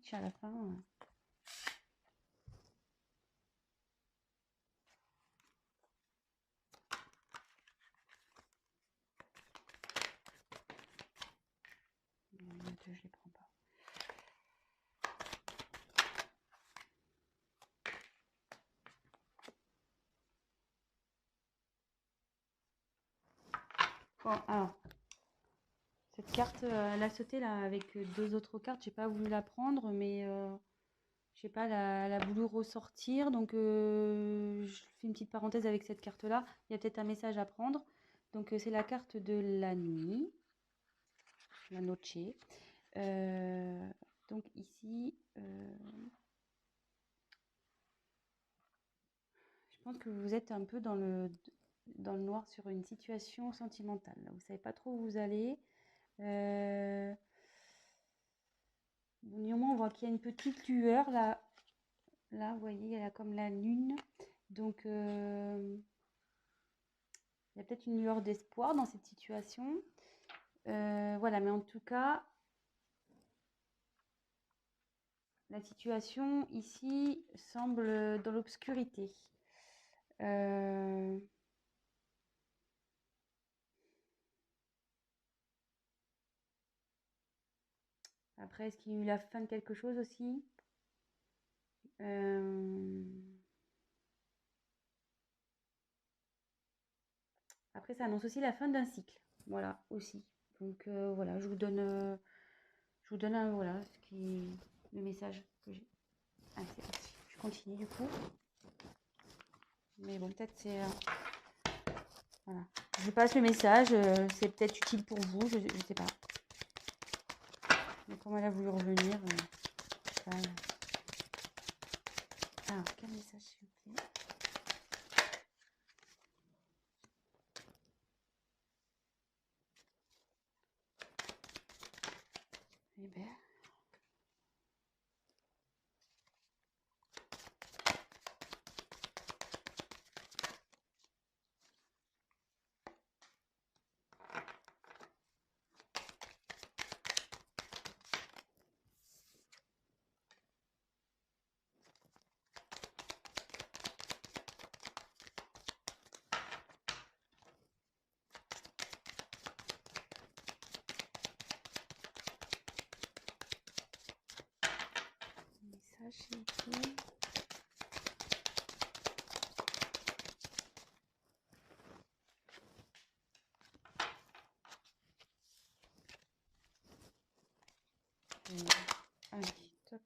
switch à la fin. Les deux, je les prends pas. Bon, alors, cette carte, elle a sauté là avec deux autres cartes. J'ai pas voulu la prendre, mais je sais pas, elle a voulu ressortir. Donc, je fais une petite parenthèse avec cette carte-là. Il y a peut-être un message à prendre. Donc, c'est la carte de la nuit, la noche. Donc, ici, je pense que vous êtes un peu dans le noir sur une situation sentimentale. Vous savez pas trop où vous allez. Néanmoins, on voit qu'il y a une petite lueur là. Là, vous voyez, elle a comme la lune. Donc, il y a peut-être une lueur d'espoir dans cette situation. Voilà, mais en tout cas, la situation ici semble dans l'obscurité. Après, est-ce qu'il y a eu la fin de quelque chose aussi? Après, ça annonce aussi la fin d'un cycle. Voilà, aussi. Donc, voilà, je vous donne voilà, le message que j'ai. Allez, c'est parti. Je continue du coup. Mais bon, peut-être c'est... voilà. Je passe le message, c'est peut-être utile pour vous, je sais pas. Mais comme elle a voulu revenir, je sais pas. Alors, quel message s'il vous plaît? Eh ben... message s'il vous plaît. Allez, toc.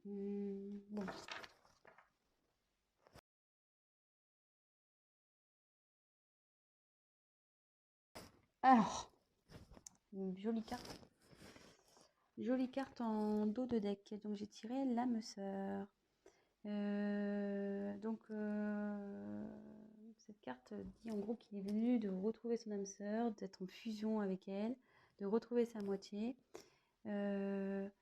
Bon. Alors, une jolie carte. Jolie carte en dos de deck. Donc j'ai tiré l'âme sœur. Cette carte dit en gros qu'il est venu de retrouver son âme sœur, d'être en fusion avec elle, de retrouver sa moitié. Peut-être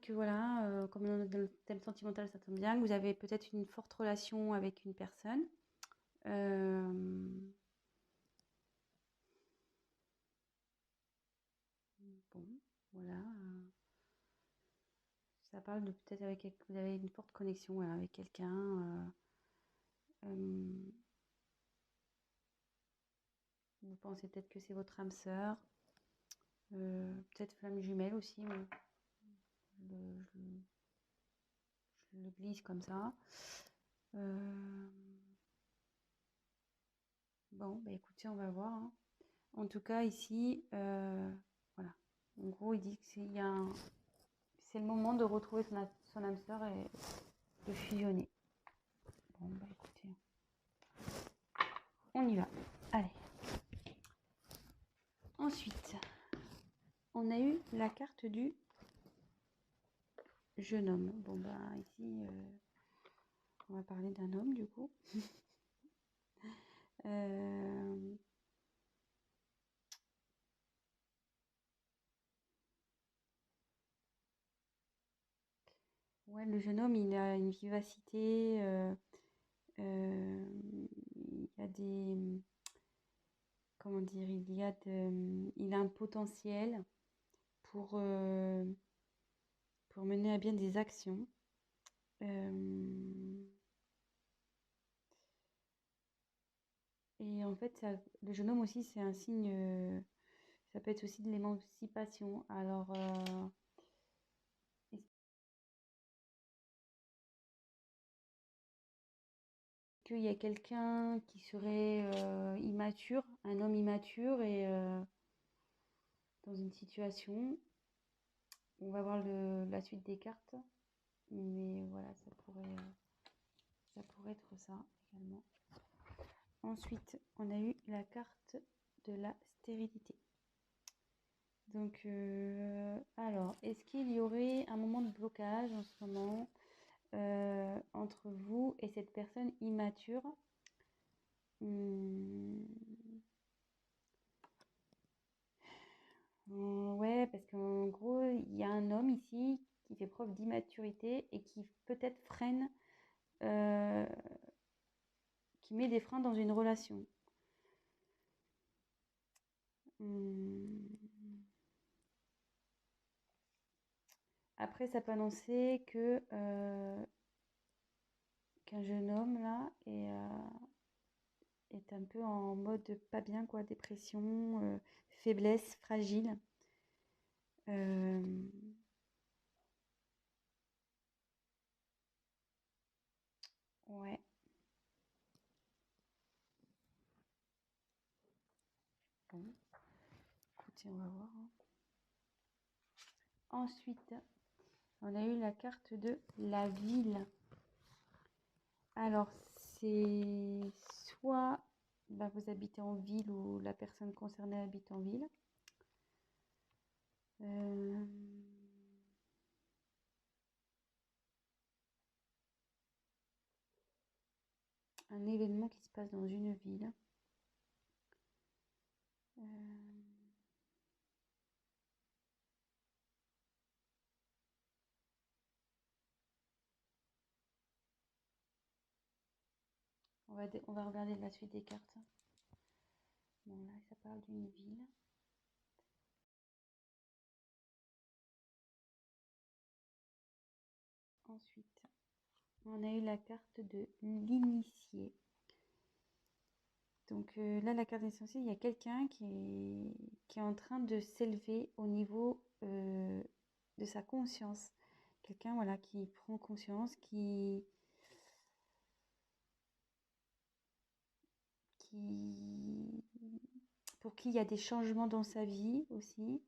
que voilà, comme dans le thème sentimental, ça tombe bien, que vous avez peut-être une forte relation avec une personne. Bon, voilà. Ça parle de peut-être avec vous avez une forte connexion voilà, avec quelqu'un. Vous pensez peut-être que c'est votre âme sœur. Peut-être flamme jumelle aussi. Je le glisse comme ça. Bon, bah écoutez, on va voir. Hein. En tout cas, ici, voilà. En gros, il dit que c'est le moment de retrouver son âme sœur et de fusionner. Bon, bah écoutez, on y va. Allez. Ensuite, on a eu la carte du jeune homme. Bon, bah ici, on va parler d'un homme du coup. Ouais, le jeune homme, il a une vivacité, il y a comment dire, il a un potentiel pour, euh, pour mener à bien des actions. Et en fait, le jeune homme aussi, c'est un signe, ça peut être aussi de l'émancipation. Alors, est-ce qu'il y a quelqu'un qui serait immature, un homme immature et dans une situation, on va voir la suite des cartes, mais voilà, ça pourrait être ça également. Ensuite, on a eu la carte de la stérilité. Donc, alors, est-ce qu'il y aurait un moment de blocage en ce moment entre vous et cette personne immature? Ouais, parce qu'en gros, il y a un homme ici qui fait preuve d'immaturité et qui peut-être freine, euh, qui met des freins dans une relation. Après, ça peut annoncer que qu'un jeune homme là est un peu en mode pas bien, quoi, dépression, faiblesse, fragile. Ouais. Bon, écoutez, on va voir, hein. Ensuite, on a eu la carte de la ville. Alors, c'est soit vous habitez en ville ou la personne concernée habite en ville. Un événement qui se passe dans une ville. On va regarder la suite des cartes. Bon, là, ça parle d'une ville. Ensuite, on a eu la carte de l'initié. Donc là, la carte essentielle, il y a quelqu'un qui est en train de s'élever au niveau de sa conscience. Quelqu'un, voilà, qui prend conscience, qui, pour qui il y a des changements dans sa vie aussi.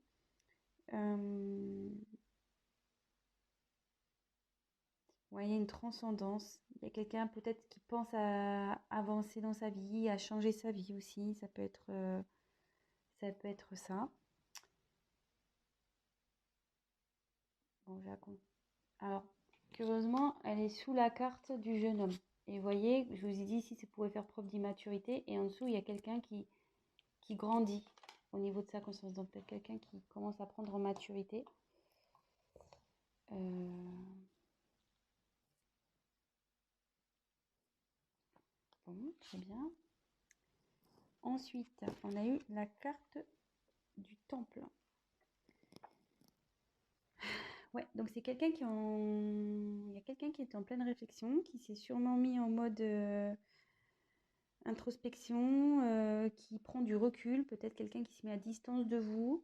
Ouais, il y a une transcendance. Il y a quelqu'un peut-être qui pense à avancer dans sa vie, à changer sa vie aussi. Ça peut être ça. Bon, alors, curieusement, elle est sous la carte du jeune homme. Et vous voyez, je vous ai dit ici, ça pouvait faire preuve d'immaturité. Et en dessous, il y a quelqu'un qui grandit au niveau de sa conscience. Donc, peut-être quelqu'un qui commence à prendre en maturité. Bon, très bien. Ensuite, on a eu la carte du temple. Ouais, donc c'est quelqu'un il y a quelqu'un qui est en pleine réflexion, qui s'est sûrement mis en mode introspection, qui prend du recul, peut-être quelqu'un qui se met à distance de vous.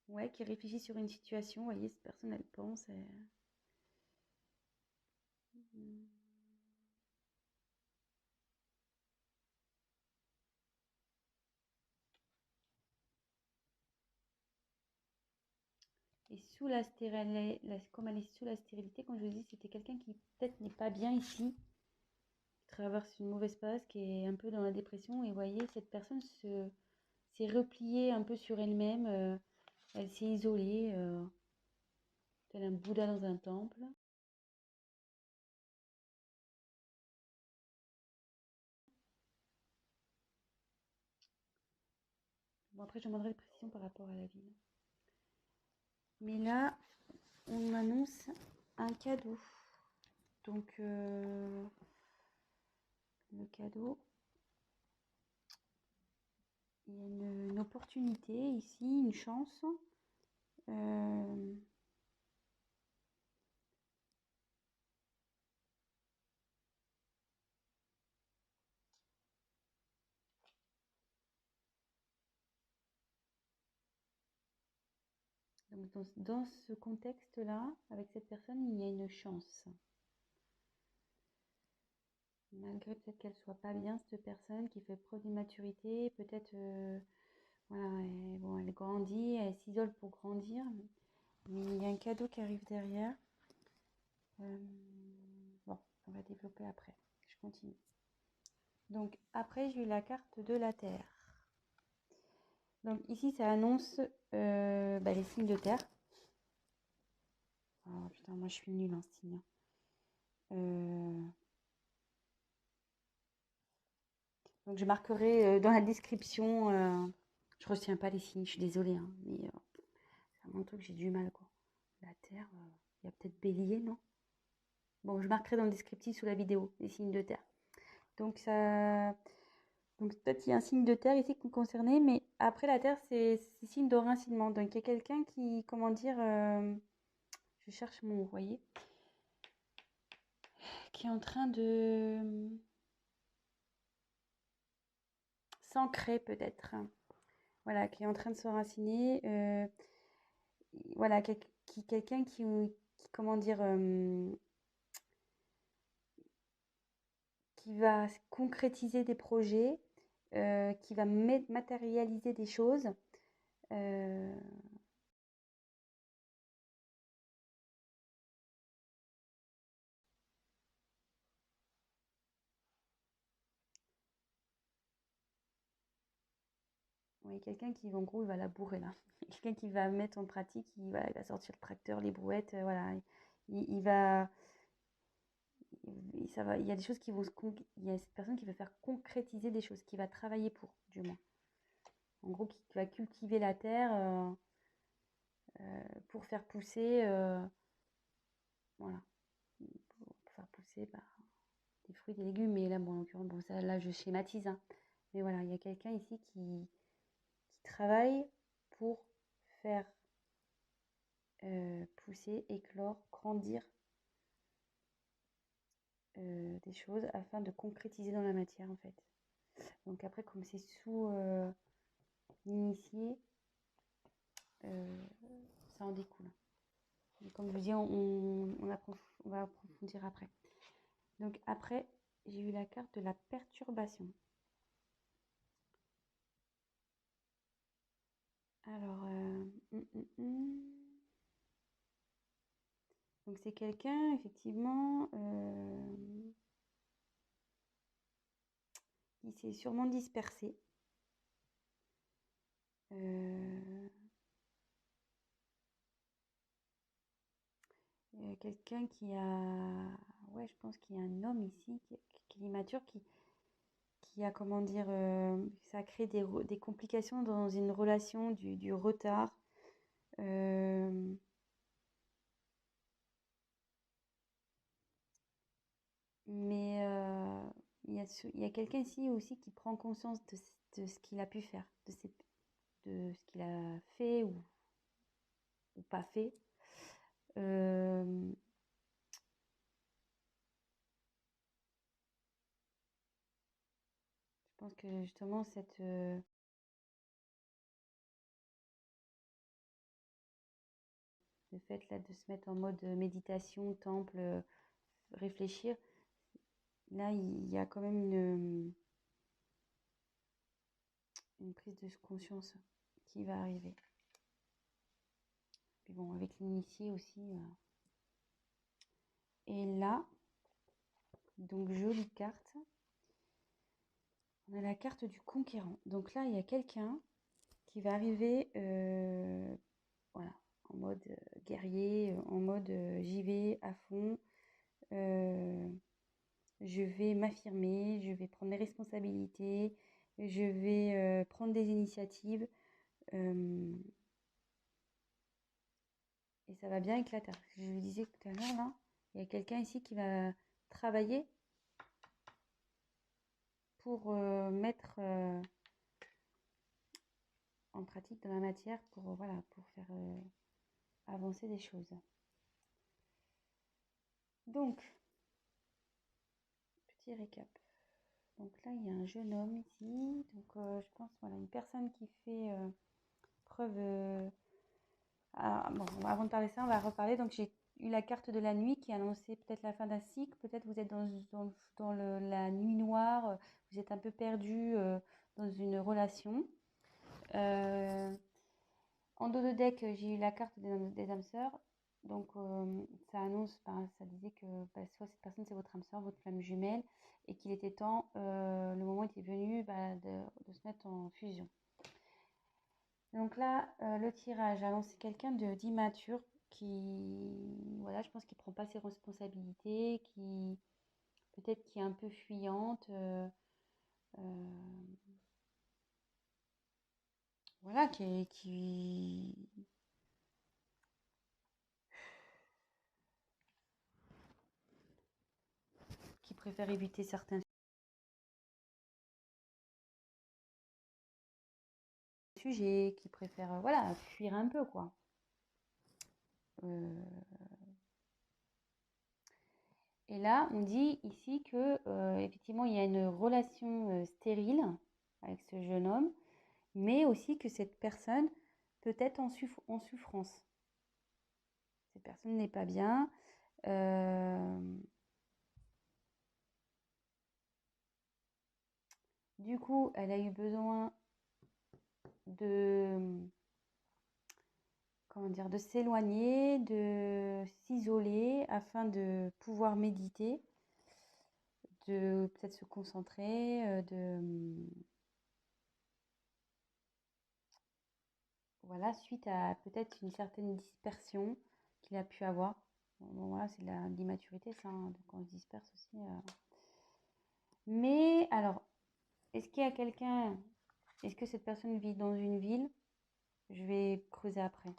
Ouais, qui réfléchit sur une situation. Vous voyez, cette personne, elle pense. Et sous la stérilité, comme elle est sous la stérilité, comme je vous dis, c'était quelqu'un qui peut-être n'est pas bien ici, qui traverse une mauvaise passe, qui est un peu dans la dépression. Et vous voyez, cette personne s'est repliée un peu sur elle-même. Elle s'est isolée, tel un Bouddha dans un temple. Bon, après, je demanderai des précisions par rapport à la ville. Mais là, on m'annonce un cadeau. Donc, le cadeau, il y a une opportunité ici, une chance. Donc dans ce contexte-là, avec cette personne, il y a une chance. Malgré peut-être qu'elle soit pas bien, cette personne qui fait preuve d'immaturité, peut-être, voilà, bon, elle grandit, elle s'isole pour grandir, mais il y a un cadeau qui arrive derrière. Bon, on va développer après. Je continue. Donc après, j'ai eu la carte de la Terre. Donc ici, ça annonce les signes de terre. Oh putain, moi je suis nulle en signe. Donc je marquerai dans la description. Je retiens pas les signes, je suis désolée, hein, mais c'est mon truc, j'ai du mal quoi. La Terre, il y a peut-être Bélier, non? Bon, je marquerai dans le descriptif sous la vidéo les signes de terre. Donc ça, donc peut-être il y a un signe de terre ici qui est concerné, mais après la Terre, c'est signe de racinement. Donc il y a quelqu'un qui, comment dire, je cherche mon, vous voyez, qui est en train de s'ancrer peut-être. Voilà, qui est en train de s'enraciner. Voilà, quelqu'un qui, comment dire, qui va concrétiser des projets, qui va matérialiser des choses. Oui, quelqu'un qui, en gros, il va labourer là. Quelqu'un qui va mettre en pratique, il va sortir le tracteur, les brouettes, voilà. Il va, ça va, il y a des choses qui vont il y a cette personne qui va faire concrétiser des choses, qui va travailler pour, du moins. En gros, qui va cultiver la terre pour faire pousser, voilà, pour faire pousser des fruits, des légumes. Mais là, bon, en l'occurrence, bon, ça, là, je schématise, hein. Mais voilà, il y a quelqu'un ici qui travaille pour faire pousser, éclore, grandir des choses afin de concrétiser dans la matière en fait. Donc après, comme c'est sous l'initié, ça en découle. Et comme je vous dis, on va approfondir après. Donc après, j'ai eu la carte de la perturbation. Alors, donc c'est quelqu'un effectivement qui s'est sûrement dispersé. Quelqu'un qui a, ouais, je pense qu'il y a un homme ici qui est immature, qui a, comment dire, ça a créé des complications dans une relation, du retard. Mais il y a quelqu'un ici aussi qui prend conscience de ce qu'il a pu faire, de ce qu'il a fait ou pas fait. Je pense que justement, le fait là de se mettre en mode méditation, temple, réfléchir, là, il y a quand même une prise de conscience qui va arriver. Puis bon, avec l'initié aussi. Et là, donc jolie carte. On a la carte du conquérant. Donc là, il y a quelqu'un qui va arriver voilà, en mode guerrier, en mode j'y vais à fond. Je vais m'affirmer, je vais prendre des responsabilités, je vais prendre des initiatives. Et ça va bien avec la terre. Je vous disais tout à l'heure, là, il y a quelqu'un ici qui va travailler pour mettre en pratique dans la matière pour, voilà, pour faire avancer des choses. Donc, petit récap. Donc là, il y a un jeune homme ici. Donc, je pense, voilà, une personne qui fait preuve... bon, avant de parler ça, on va reparler. Donc, j'ai eu la carte de la nuit qui annonçait peut-être la fin d'un cycle. Peut-être vous êtes dans la nuit noire. Vous êtes un peu perdu dans une relation. En dos de deck, j'ai eu la carte des âmes sœurs. Donc, ça annonce, ça disait que soit cette personne, c'est votre âme sœur, votre flamme jumelle, et qu'il était temps, le moment était venu de se mettre en fusion. Donc là, le tirage annonce quelqu'un d'immature qui, voilà, je pense qu'il ne prend pas ses responsabilités, qui peut-être qui est un peu fuyante. Voilà, qui préfère éviter certains sujets, qui préfère voilà, fuir un peu, quoi. Et là, on dit ici que effectivement, il y a une relation stérile avec ce jeune homme, mais aussi que cette personne peut être en souffrance. Cette personne n'est pas bien. Du coup, elle a eu besoin de, comment dire, de s'éloigner, de s'isoler afin de pouvoir méditer, de peut-être se concentrer, voilà, suite à peut-être une certaine dispersion qu'il a pu avoir. Bon, voilà, c'est de l'immaturité, ça, hein, donc on se disperse aussi. Mais alors, est-ce qu'il y a quelqu'un, est-ce que cette personne vit dans une ville? Je vais creuser après.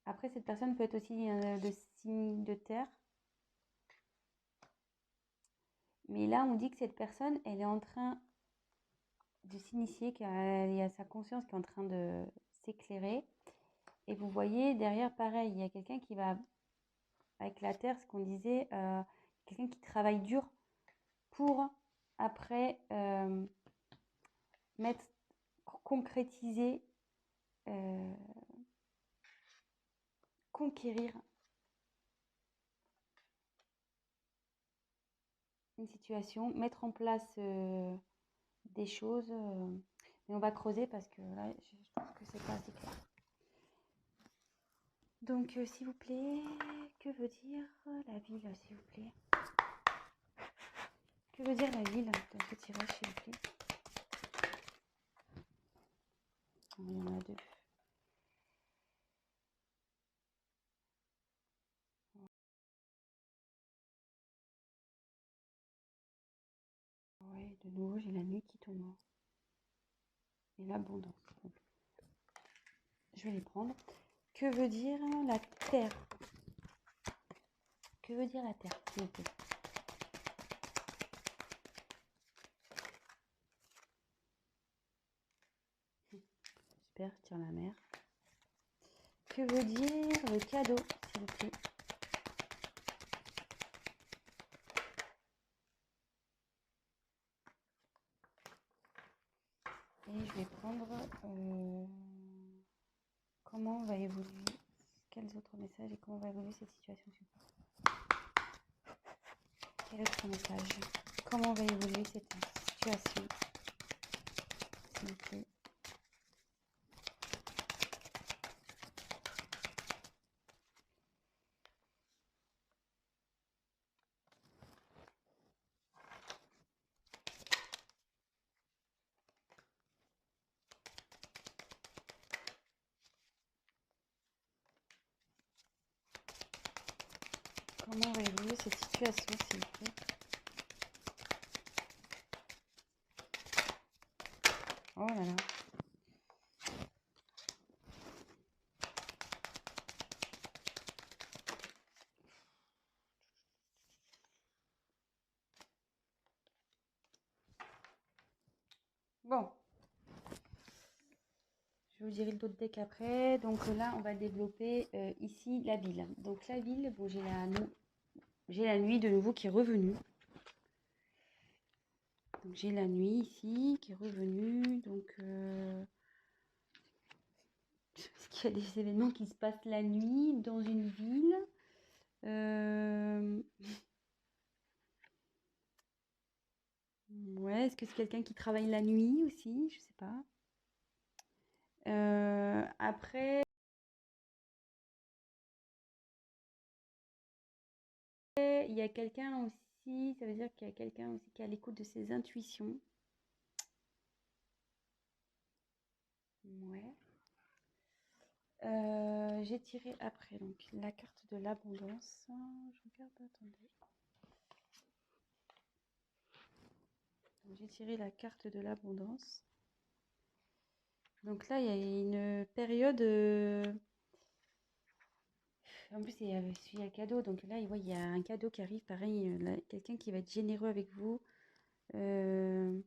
Après, cette personne peut être aussi de signe de terre. Mais là, on dit que cette personne, elle est en train de s'initier, qu'il y a sa conscience qui est en train de s'éclairer. Et vous voyez, derrière, pareil, il y a quelqu'un qui va, avec la terre, ce qu'on disait, quelqu'un qui travaille dur pour, après, concrétiser, conquérir une situation, mettre en place des choses. Mais on va creuser parce que là, je trouve que c'est pas assez clair. Donc, s'il vous plaît, que veut dire la ville, s'il vous plaît? Que veut dire la ville dans ce tirage, s'il vous plaît? Il y en a deux. Ouais, de nouveau, j'ai la nuit qui tombe. Et l'abondance. Je vais les prendre. Que veut dire la terre? Que veut dire la terre, s'il vous plaît? Super, je tire la mer. Que veut dire le cadeau, s'il vous plaît? Et je vais prendre comment va évoluer, quels autres messages et comment va évoluer cette situation, s'il vous plaît? Quel autre message? Comment va évoluer cette situation, s'il vous plaît? Comment va évoluer cette situation, s'il vous plaît? Oh là là. Bon. Je vous dirai l'autre deck après. Donc là, on va développer ici la ville. Donc la ville, bon, j'ai la nuit de nouveau qui est revenue. Donc j'ai la nuit ici qui est revenue. Donc est-ce qu'il y a des événements qui se passent la nuit dans une ville? Ouais, est-ce que c'est quelqu'un qui travaille la nuit aussi? Je sais pas. Après, il y a quelqu'un aussi, ça veut dire qu'il y a quelqu'un aussi qui est à l'écoute de ses intuitions. Ouais. J'ai tiré après donc la carte de l'abondance. Je regarde, attendez. J'ai tiré la carte de l'abondance. Donc là, il y a une période. En plus, il y a cadeau. Donc là, il y a un cadeau qui arrive. Pareil, quelqu'un qui va être généreux avec vous. Quelqu'un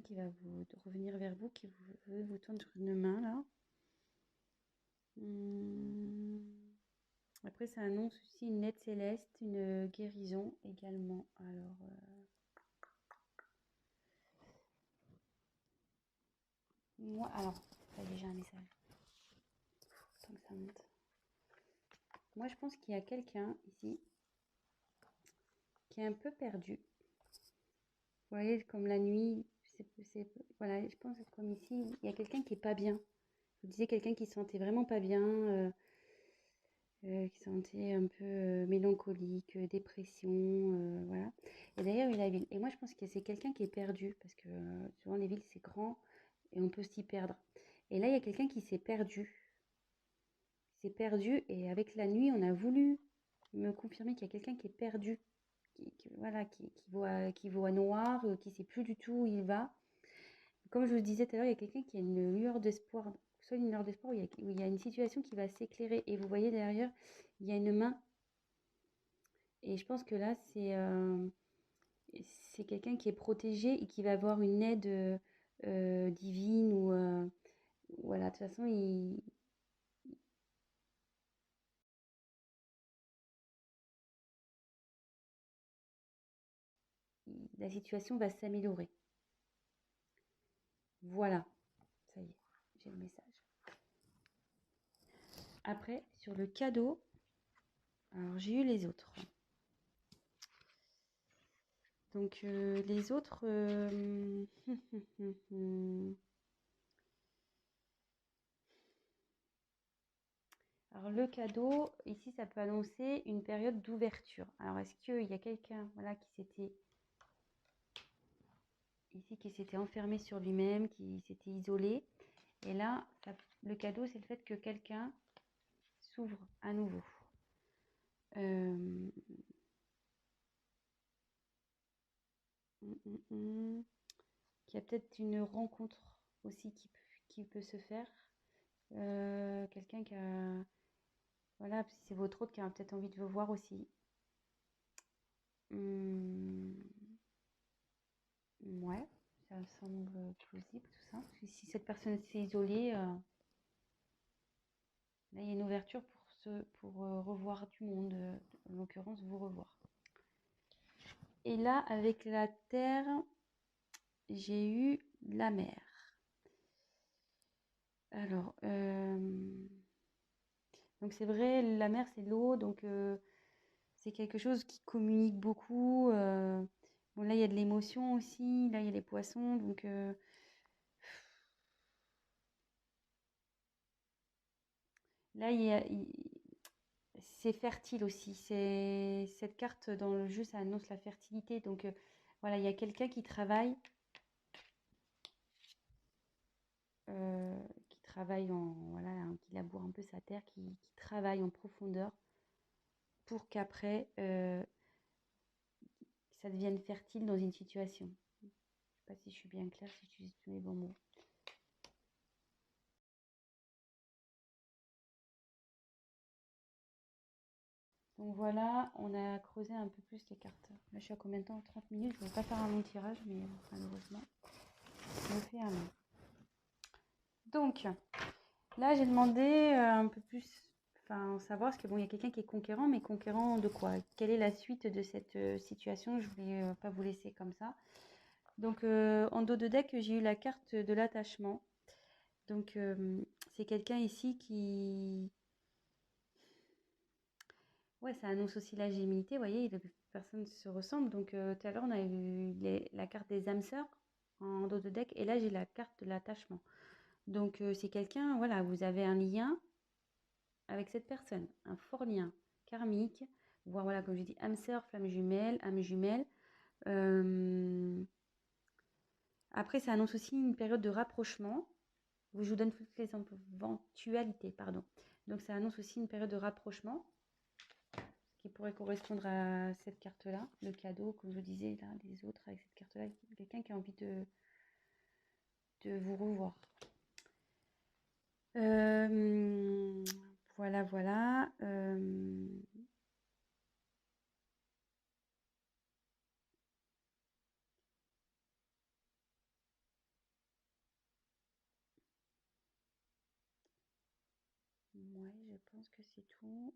qui va vous revenir vers vous, qui veut vous tendre une main là. Après, ça annonce aussi une aide céleste, une guérison également. Alors, moi, alors, là, déjà un message. Tant que ça monte. Moi, je pense qu'il y a quelqu'un ici qui est un peu perdu. Vous voyez, comme la nuit, voilà, je pense que comme ici, il y a quelqu'un qui est pas bien. Je vous disais quelqu'un qui se sentait vraiment pas bien, qui se sentait un peu mélancolique, dépression, voilà. Et d'ailleurs, il y a la ville. Et moi, je pense que c'est quelqu'un qui est perdu, parce que souvent les villes, c'est grand et on peut s'y perdre. Et là, il y a quelqu'un qui s'est perdu. Il s'est perdu et avec la nuit, on a voulu me confirmer qu'il y a quelqu'un qui est perdu, voilà, qui voit noir, qui ne sait plus du tout où il va. Comme je vous le disais tout à l'heure, il y a quelqu'un qui a une lueur d'espoir, soit une lueur d'espoir où il y a une situation qui va s'éclairer. Et vous voyez derrière, il y a une main. Et je pense que là, c'est quelqu'un qui est protégé et qui va avoir une aide divine ou voilà, de toute façon, la situation va s'améliorer. Voilà, ça y est, j'ai le message. Après, sur le cadeau, alors j'ai eu les autres. Donc les autres, alors le cadeau, ici, ça peut annoncer une période d'ouverture. Alors est-ce qu'il y a quelqu'un, voilà, qui s'était enfermé sur lui-même, qui s'était isolé? Et là, le cadeau, c'est le fait que quelqu'un s'ouvre à nouveau. Qu'il y a peut-être une rencontre aussi qui peut se faire. Quelqu'un qui a... Voilà, si c'est votre autre qui a peut-être envie de vous voir aussi. Ouais, ça semble plausible tout ça. Si cette personne s'est isolée, là il y a une ouverture pour revoir du monde, en l'occurrence vous revoir. Et là, avec la terre, j'ai eu la mer. Alors, donc c'est vrai, la mer c'est l'eau, donc c'est quelque chose qui communique beaucoup. Bon là il y a de l'émotion aussi, là il y a les poissons, donc là c'est fertile aussi. Cette carte dans le jeu, ça annonce la fertilité. Donc voilà, il y a quelqu'un qui travaille, voilà, hein, qui laboure un peu sa terre, qui travaille en profondeur pour qu'après ça devienne fertile dans une situation. Je ne sais pas si je suis bien claire, si j'utilise tous les bons mots. Donc voilà, on a creusé un peu plus les cartes. Là, je suis à combien de temps? 30 minutes. Je ne vais pas faire un long tirage, mais malheureusement, je me fais un long. Donc, là, j'ai demandé un peu plus, enfin, savoir, parce que bon, il y a quelqu'un qui est conquérant, mais conquérant de quoi? Quelle est la suite de cette situation? Je voulais pas vous laisser comme ça. Donc, en dos de deck, j'ai eu la carte de l'attachement. Donc, c'est quelqu'un ici qui... Ouais, ça annonce aussi la gémilité. Vous voyez, les personnes se ressemblent. Donc, tout à l'heure, on a eu la carte des âmes sœurs en dos de deck. Et là, j'ai la carte de l'attachement. Donc, c'est quelqu'un, voilà, vous avez un lien avec cette personne, un fort lien karmique, voire voilà, comme je dis, âme sœur, flamme jumelle, âme jumelle. Après, ça annonce aussi une période de rapprochement. Je vous donne toutes les éventualités, pardon. Donc, ça annonce aussi une période de rapprochement qui pourrait correspondre à cette carte-là, le cadeau, comme je vous disais, là, des autres avec cette carte-là, quelqu'un qui a envie de vous revoir. Voilà, voilà. Ouais, je pense que c'est tout.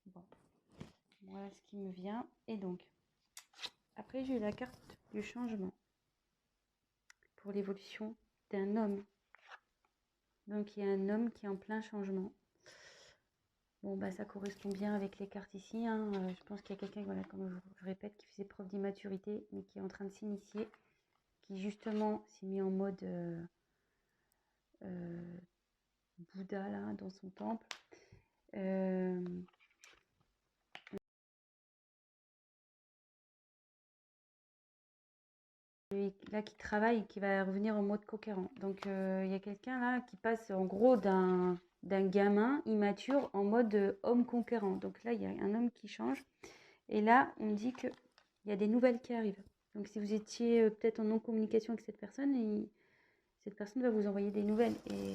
Bon, voilà ce qui me vient. Et donc, après, j'ai eu la carte du changement pour l'évolution d'un homme. Donc, il y a un homme qui est en plein changement. Bon, bah, ça correspond bien avec les cartes ici, hein. Je pense qu'il y a quelqu'un, voilà, comme je répète, qui faisait preuve d'immaturité, mais qui est en train de s'initier, qui justement s'est mis en mode Bouddha, là, dans son temple. Et là, qui travaille et qui va revenir en mode conquérant. Donc, il y a quelqu'un là qui passe en gros d'un gamin immature en mode homme conquérant. Donc là, il y a un homme qui change. Et là, on me dit qu'il y a des nouvelles qui arrivent. Donc, si vous étiez peut-être en non-communication avec cette personne, cette personne va vous envoyer des nouvelles. Et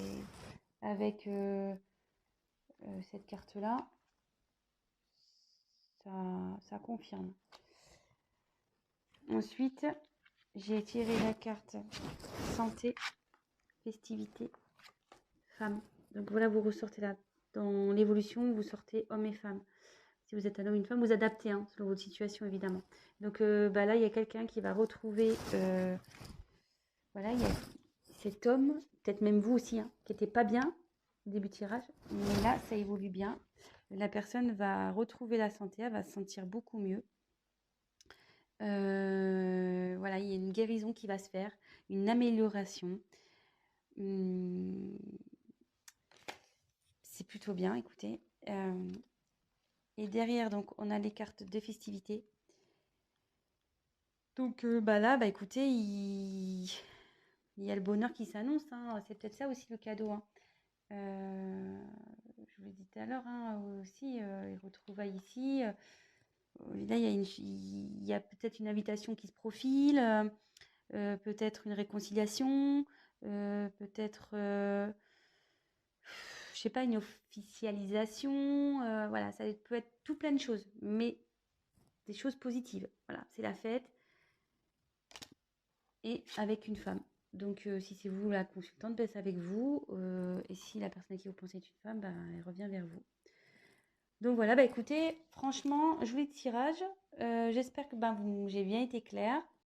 avec cette carte-là, ça confirme. Ensuite, j'ai tiré la carte santé, festivité, femme. Donc voilà, vous ressortez là. Dans l'évolution, vous sortez homme et femme. Si vous êtes un homme, une femme, vous adaptez hein, selon votre situation évidemment. Donc bah là, il y a quelqu'un qui va retrouver. Voilà, il y a cet homme, peut-être même vous aussi, hein, qui n'était pas bien au début de tirage. Mais là, ça évolue bien. La personne va retrouver la santé, elle va se sentir beaucoup mieux. Voilà, il y a une guérison qui va se faire, une amélioration. C'est plutôt bien, écoutez. Et derrière, donc, on a les cartes de festivité. Donc, bah là, bah écoutez, il y a le bonheur qui s'annonce. Hein. C'est peut-être ça aussi le cadeau. Hein. Je vous l'ai dit tout à l'heure hein, aussi, les retrouvailles ici. Là, il y a peut-être une invitation qui se profile, peut-être une réconciliation, peut-être, je sais pas, une officialisation. Voilà, ça peut être tout plein de choses, mais des choses positives. Voilà, c'est la fête et avec une femme. Donc, si c'est vous la consultante, ben, c'est avec vous. Et si la personne à qui vous pensez est une femme, ben, elle revient vers vous. Donc voilà, bah écoutez, franchement, joli tirage. J'espère que ben, j'ai bien été claire.